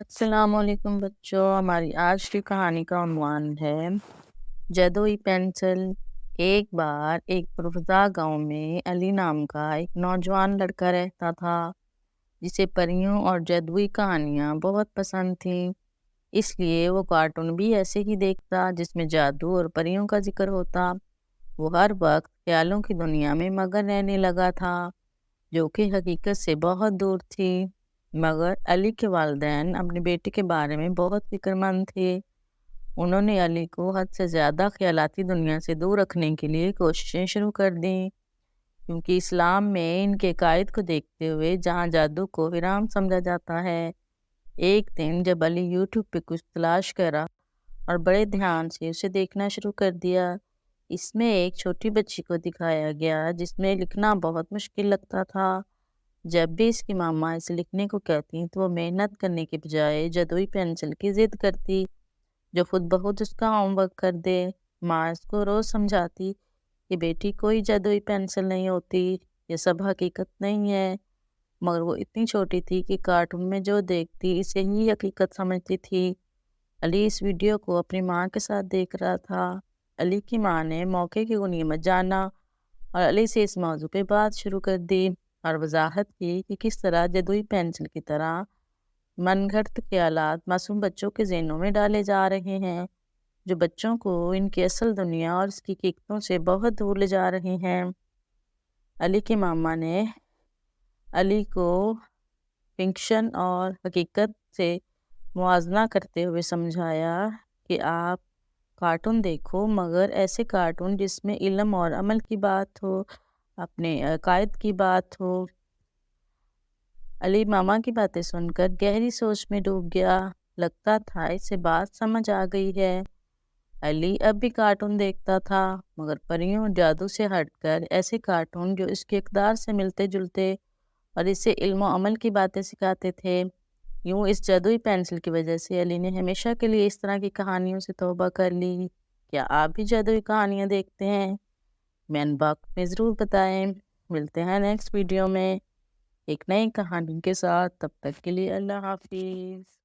السلام علیکم بچوں، ہماری آج کی کہانی کا عنوان ہے جادوئی پینسل۔ ایک بار ایک پرفضا گاؤں میں علی نام کا ایک نوجوان لڑکا رہتا تھا جسے پریوں اور جادوئی کہانیاں بہت پسند تھیں۔ اس لیے وہ کارٹون بھی ایسے ہی دیکھتا جس میں جادو اور پریوں کا ذکر ہوتا۔ وہ ہر وقت خیالوں کی دنیا میں مگن رہنے لگا تھا جو کہ حقیقت سے بہت دور تھی۔ مگر علی کے والدین اپنے بیٹے کے بارے میں بہت فکر مند تھے۔ انہوں نے علی کو حد سے زیادہ خیالاتی دنیا سے دور رکھنے کے لیے کوششیں شروع کر دیں، کیونکہ اسلام میں ان کے قائد کو دیکھتے ہوئے جہاں جادو کو حرام سمجھا جاتا ہے۔ ایک دن جب علی یوٹیوب پہ کچھ تلاش کرا اور بڑے دھیان سے اسے دیکھنا شروع کر دیا، اس میں ایک چھوٹی بچی کو دکھایا گیا جس میں لکھنا بہت مشکل لگتا تھا۔ جب بھی اس کی ماما اسے لکھنے کو کہتی تو وہ محنت کرنے کے بجائے جادوئی پینسل کی ضد کرتی جو خود بخود اس کا ہوم ورک کر دے۔ ماں اس کو روز سمجھاتی کہ بیٹی کوئی جادوئی پینسل نہیں ہوتی، یہ سب حقیقت نہیں ہے، مگر وہ اتنی چھوٹی تھی کہ کارٹون میں جو دیکھتی اسے ہی حقیقت سمجھتی تھی۔ علی اس ویڈیو کو اپنی ماں کے ساتھ دیکھ رہا تھا۔ علی کی ماں نے موقع کی غنیمت جانا اور علی سے اس موضوع پہ بات شروع کر دی اور وضاحت کی کہ کس طرح جادوئی پینسل کی طرح من گھڑت خیالات معصوم بچوں کے ذہنوں میں ڈالے جا رہے ہیں، جو بچوں کو ان کی اصل دنیا اور اس کی حقیقتوں سے بہت دور لے جا رہے ہیں۔ علی کی ماما نے علی کو فکشن اور حقیقت سے موازنہ کرتے ہوئے سمجھایا کہ آپ کارٹون دیکھو، مگر ایسے کارٹون جس میں علم اور عمل کی بات ہو، اپنے عقائد کی بات ہو۔ علی ماما کی باتیں سن کر گہری سوچ میں ڈوب گیا۔ لگتا تھا اسے بات سمجھ آ گئی ہے۔ علی اب بھی کارٹون دیکھتا تھا، مگر پریوں اور جادو سے ہٹ کر ایسے کارٹون جو اس کے اقدار سے ملتے جلتے اور اسے علم و عمل کی باتیں سکھاتے تھے۔ یوں اس جادوئی پینسل کی وجہ سے علی نے ہمیشہ کے لیے اس طرح کی کہانیوں سے توبہ کر لی۔ کیا آپ بھی جادوئی کہانیاں دیکھتے ہیں؟ کمنٹ باکس میں ضرور بتائیں۔ ملتے ہیں نیکسٹ ویڈیو میں ایک نئی کہانی کے ساتھ، تب تک کے لیے اللہ حافظ۔